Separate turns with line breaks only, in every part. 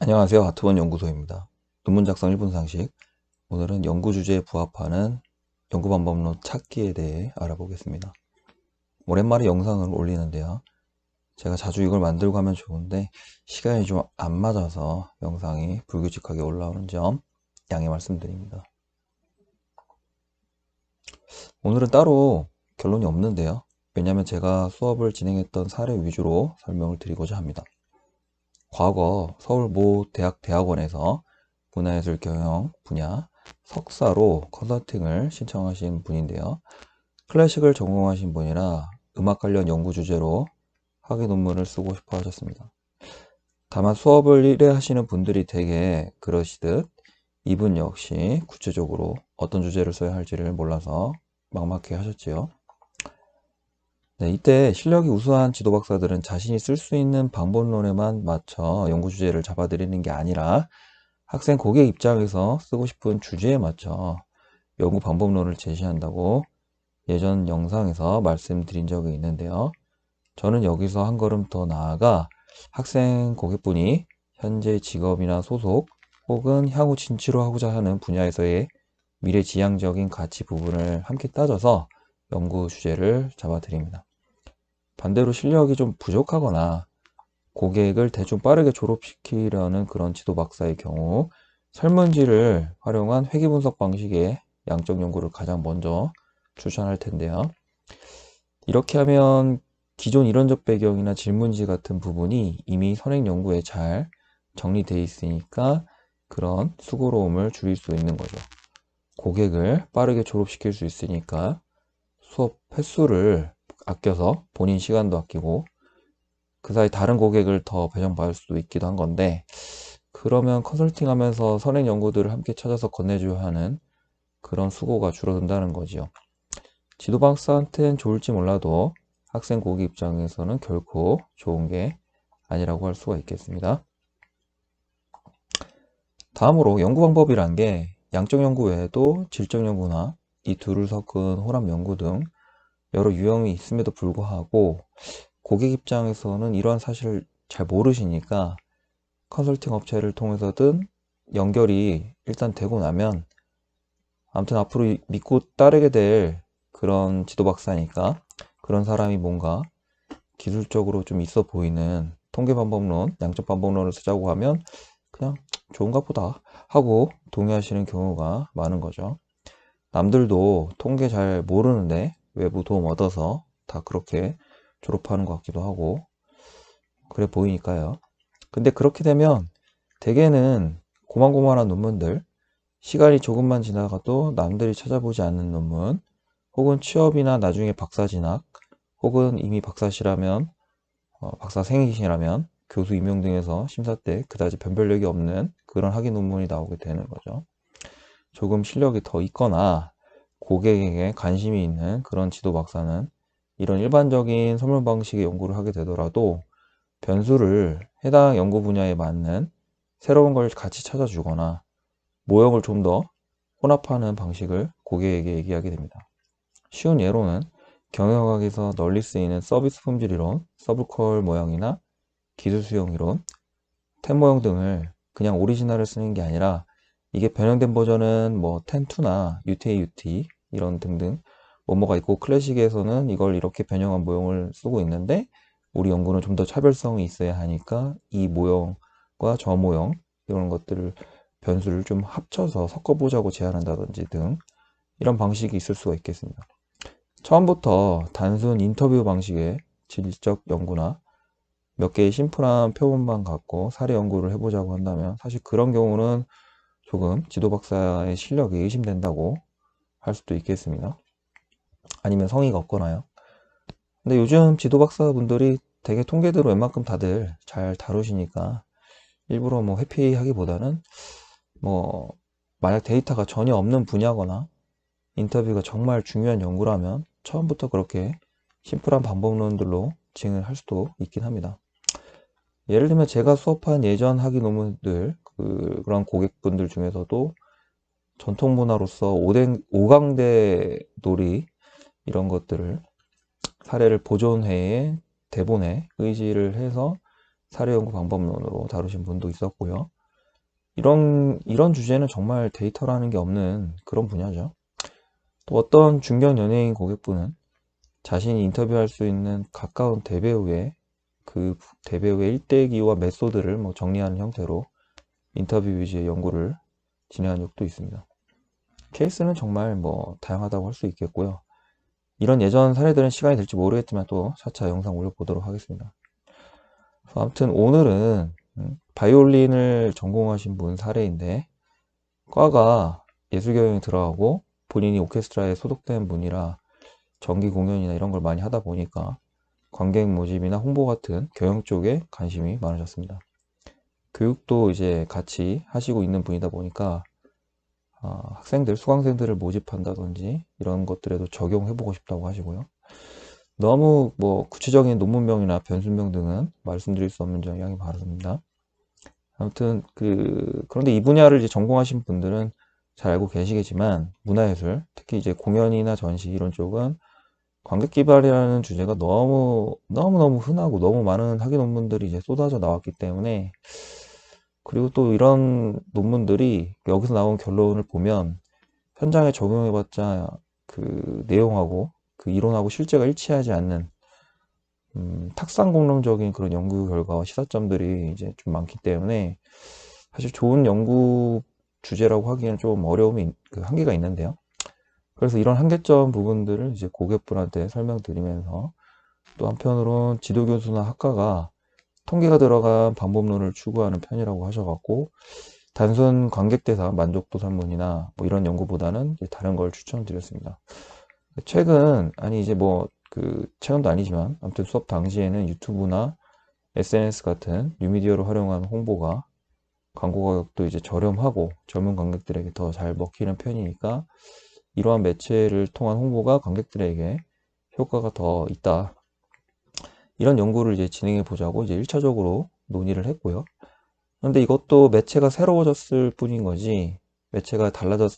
안녕하세요. 아트원 연구소입니다. 논문 작성 1분 상식. 오늘은 연구 주제에 부합하는 연구 방법론 찾기에 대해 알아보겠습니다. 오랜만에 영상을 올리는데요. 제가 자주 이걸 만들고 하면 좋은데 시간이 좀 안 맞아서 영상이 불규칙하게 올라오는 점 양해 말씀드립니다. 오늘은 따로 결론이 없는데요. 왜냐하면 제가 수업을 진행했던 사례 위주로 설명을 드리고자 합니다. 과거 서울 모 대학원에서 문화예술 경영 분야 석사로 컨설팅을 신청하신 분인데요. 클래식을 전공하신 분이라 음악 관련 연구 주제로 학위 논문을 쓰고 싶어 하셨습니다. 다만 수업을 1회 하시는 분들이 대개 그러시듯 이분 역시 구체적으로 어떤 주제를 써야 할지를 몰라서 막막해 하셨지요. 네, 이때 실력이 우수한 지도 박사들은 자신이 쓸 수 있는 방법론에만 맞춰 연구 주제를 잡아들이는 게 아니라 학생 고객 입장에서 쓰고 싶은 주제에 맞춰 연구 방법론을 제시한다고 예전 영상에서 말씀드린 적이 있는데요. 저는 여기서 한 걸음 더 나아가 학생 고객분이 현재 직업이나 소속 혹은 향후 진취로 하고자 하는 분야에서의 미래지향적인 가치 부분을 함께 따져서 연구 주제를 잡아드립니다. 반대로 실력이 좀 부족하거나 고객을 대충 빠르게 졸업시키려는 그런 지도 박사의 경우 설문지를 활용한 회귀 분석 방식의 양적 연구를 가장 먼저 추천할 텐데요. 이렇게 하면 기존 이론적 배경이나 질문지 같은 부분이 이미 선행 연구에 잘 정리되어 있으니까 그런 수고로움을 줄일 수 있는 거죠. 고객을 빠르게 졸업시킬 수 있으니까 수업 횟수를 아껴서 본인 시간도 아끼고 그 사이 다른 고객을 더 배정받을 수도 있기도 한 건데, 그러면 컨설팅 하면서 선행 연구들을 함께 찾아서 건네줘야 하는 그런 수고가 줄어든다는 거지요. 지도 박사한테는 좋을지 몰라도 학생 고객 입장에서는 결코 좋은 게 아니라고 할 수가 있겠습니다. 다음으로 연구 방법이란 게 양적 연구 외에도 질적 연구나 이 둘을 섞은 혼합 연구 등 여러 유형이 있음에도 불구하고 고객 입장에서는 이러한 사실을 잘 모르시니까 컨설팅 업체를 통해서든 연결이 일단 되고 나면 아무튼 앞으로 믿고 따르게 될 그런 지도 박사니까 그런 사람이 뭔가 기술적으로 좀 있어 보이는 통계 방법론, 양적 방법론을 쓰자고 하면 그냥 좋은가 보다 하고 동의하시는 경우가 많은 거죠. 남들도 통계 잘 모르는데 외부 도움 얻어서 다 그렇게 졸업하는 것 같기도 하고 그래 보이니까요. 근데 그렇게 되면 대개는 고만고만한 논문들, 시간이 조금만 지나가도 남들이 찾아보지 않는 논문, 혹은 취업이나 나중에 박사 진학, 혹은 이미 박사시라면, 박사생이시라면 교수 임용 등에서 심사 때 그다지 변별력이 없는 그런 학위 논문이 나오게 되는 거죠. 조금 실력이 더 있거나 고객에게 관심이 있는 그런 지도 박사는 이런 일반적인 선물 방식의 연구를 하게 되더라도 변수를 해당 연구 분야에 맞는 새로운 걸 같이 찾아주거나 모형을 좀 더 혼합하는 방식을 고객에게 얘기하게 됩니다. 쉬운 예로는 경영학에서 널리 쓰이는 서비스 품질 이론, 서브컬 모형이나 기술 수용 이론, 템 모형 등을 그냥 오리지널을 쓰는 게 아니라 이게 변형된 버전은 뭐 텐2나 UT 이런 등등 뭐뭐가 있고 클래식에서는 이걸 이렇게 변형한 모형을 쓰고 있는데 우리 연구는 좀 더 차별성이 있어야 하니까 이 모형과 저 모형 이런 것들을 변수를 좀 합쳐서 섞어보자고 제안한다든지 등 이런 방식이 있을 수가 있겠습니다. 처음부터 단순 인터뷰 방식의 질적 연구나 몇 개의 심플한 표본만 갖고 사례 연구를 해보자고 한다면 사실 그런 경우는 조금 지도 박사의 실력이 의심된다고 할 수도 있겠습니다. 아니면 성의가 없거나요. 근데 요즘 지도 박사분들이 되게 통계대로 웬만큼 다들 잘 다루시니까 일부러 뭐 회피하기보다는 뭐 만약 데이터가 전혀 없는 분야거나 인터뷰가 정말 중요한 연구라면 처음부터 그렇게 심플한 방법론들로 진행을 할 수도 있긴 합니다. 예를 들면 제가 수업한 예전 학위 논문들 그런 고객분들 중에서도 전통 문화로서 5강대 놀이 이런 것들을 사례를 보존회에 대본에 의지를 해서 사례 연구 방법론으로 다루신 분도 있었고요. 이런 주제는 정말 데이터라는 게 없는 그런 분야죠. 또 어떤 중견 연예인 고객분은 자신이 인터뷰할 수 있는 가까운 대배우의 그 대배우의 일대기와 메소드를 뭐 정리하는 형태로 인터뷰 위주의 연구를 진행한 적도 있습니다. 케이스는 정말 뭐 다양하다고 할 수 있겠고요. 이런 예전 사례들은 시간이 될지 모르겠지만 또 차차 영상 올려보도록 하겠습니다. 아무튼 오늘은 바이올린을 전공하신 분 사례인데, 과가 예술경영에 들어가고 본인이 오케스트라에 소속된 분이라 정기 공연이나 이런 걸 많이 하다 보니까 관객 모집이나 홍보 같은 경영 쪽에 관심이 많으셨습니다. 교육도 이제 같이 하시고 있는 분이다 보니까 학생들, 수강생들을 모집한다든지 이런 것들에도 적용해보고 싶다고 하시고요. 너무 뭐 구체적인 논문명이나 변수명 등은 말씀드릴 수 없는 점 양해 바랍니다. 아무튼 그런데 이 분야를 이제 전공하신 분들은 잘 알고 계시겠지만 문화예술, 특히 이제 공연이나 전시 이런 쪽은 관객 기반이라는 주제가 너무너무 흔하고 너무 많은 학위 논문들이 이제 쏟아져 나왔기 때문에, 그리고 또 이런 논문들이 여기서 나온 결론을 보면 현장에 적용해봤자 그 내용하고 그 이론하고 실제가 일치하지 않는 탁상 공론적인 그런 연구 결과와 시사점들이 이제 좀 많기 때문에 사실 좋은 연구 주제라고 하기에는 좀 어려움이 한계가 있는데요. 그래서 이런 한계점 부분들을 이제 고객분한테 설명드리면서, 또 한편으로는 지도교수나 학과가 통계가 들어간 방법론을 추구하는 편이라고 하셔갖고 단순 관객 대상 만족도 설문이나 뭐 이런 연구보다는 이제 다른 걸 추천드렸습니다. 최근, 아니 이제 뭐 최근도 아니지만 아무튼 수업 당시에는 유튜브나 SNS 같은 뉴미디어를 활용한 홍보가 광고 가격도 이제 저렴하고 젊은 관객들에게 더 잘 먹히는 편이니까 이러한 매체를 통한 홍보가 관객들에게 효과가 더 있다. 이런 연구를 이제 진행해 보자고 이제 1차적으로 논의를 했고요. 그런데 이것도 매체가 새로워졌을 뿐인 거지, 매체가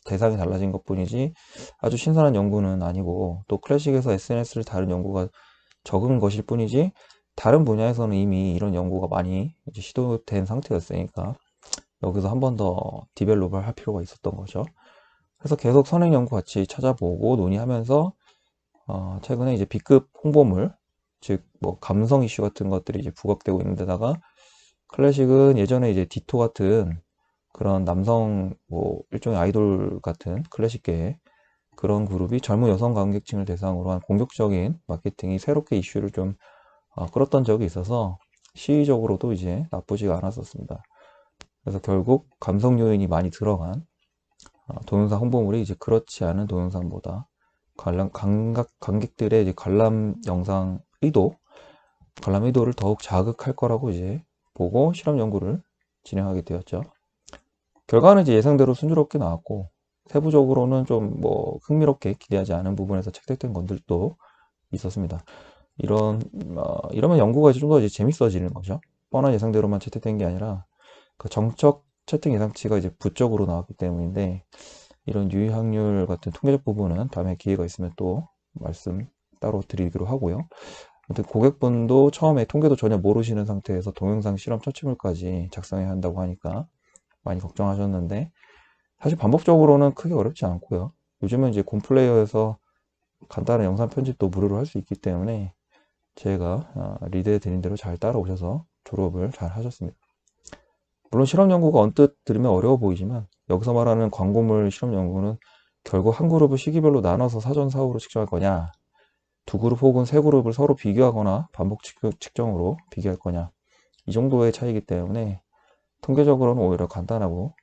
대상이 달라진 것 뿐이지 아주 신선한 연구는 아니고, 또 클래식에서 SNS를 다룬 연구가 적은 것일 뿐이지 다른 분야에서는 이미 이런 연구가 많이 이제 시도된 상태였으니까 여기서 한 번 더 디벨롭을 할 필요가 있었던 거죠. 그래서 계속 선행 연구 같이 찾아보고 논의하면서 최근에 이제 B급 홍보물, 즉 뭐 감성 이슈 같은 것들이 이제 부각되고 있는 데다가, 클래식은 예전에 이제 디토 같은 그런 남성 뭐 일종의 아이돌 같은 클래식계의 그런 그룹이 젊은 여성 관객층을 대상으로 한 공격적인 마케팅이 새롭게 이슈를 좀 끌었던 적이 있어서 시의적으로도 이제 나쁘지가 않았었습니다. 그래서 결국 감성 요인이 많이 들어간 동영상 홍보물이 이제 그렇지 않은 동영상보다 관객들의 이제 관람 의도를 더욱 자극할 거라고 이제 보고 실험 연구를 진행하게 되었죠. 결과는 이제 예상대로 순조롭게 나왔고, 세부적으로는 좀 뭐 흥미롭게 기대하지 않은 부분에서 채택된 것들도 있었습니다. 이러면 연구가 좀 더 이제 재밌어지는 거죠. 뻔한 예상대로만 채택된 게 아니라 그 정적 채택 예상치가 이제 부적으로 나왔기 때문인데, 이런 유의확률 같은 통계적 부분은 다음에 기회가 있으면 또 말씀 따로 드리기로 하고요. 아무튼 고객분도 처음에 통계도 전혀 모르시는 상태에서 동영상 실험 처치물까지 작성해야 한다고 하니까 많이 걱정하셨는데, 사실 반복적으로는 크게 어렵지 않고요. 요즘은 이제 곰플레이어에서 간단한 영상 편집도 무료로 할 수 있기 때문에 제가 리드해 드린 대로 잘 따라오셔서 졸업을 잘 하셨습니다. 물론 실험 연구가 언뜻 들으면 어려워 보이지만 여기서 말하는 광고물 실험 연구는 결국 한 그룹을 시기별로 나눠서 사전 사후로 측정할 거냐, 두 그룹 혹은 세 그룹을 서로 비교하거나 반복 측정으로 비교할 거냐, 이 정도의 차이기 때문에 통계적으로는 오히려 간단하고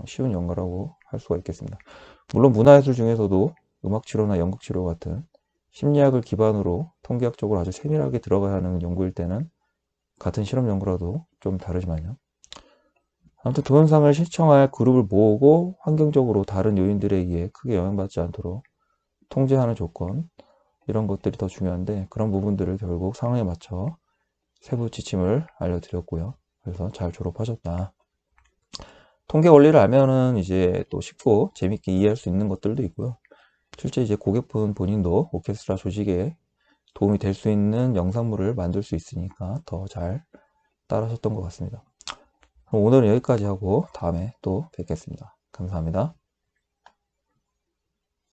쉬운 연구라고 할 수가 있겠습니다. 물론 문화예술 중에서도 음악치료나 연극치료 같은 심리학을 기반으로 통계학적으로 아주 세밀하게 들어가야 하는 연구일 때는 같은 실험 연구라도 좀 다르지만요. 아무튼 동영상을 시청할 그룹을 모으고 환경적으로 다른 요인들에 의해 크게 영향받지 않도록 통제하는 조건, 이런 것들이 더 중요한데, 그런 부분들을 결국 상황에 맞춰 세부 지침을 알려드렸고요. 그래서 잘 졸업하셨다. 통계 원리를 알면은 이제 또 쉽고 재밌게 이해할 수 있는 것들도 있고요. 실제 이제 고객분 본인도 오케스트라 조직에 도움이 될 수 있는 영상물을 만들 수 있으니까 더 잘 따르셨던 것 같습니다. 그럼 오늘은 여기까지 하고 다음에 또 뵙겠습니다. 감사합니다.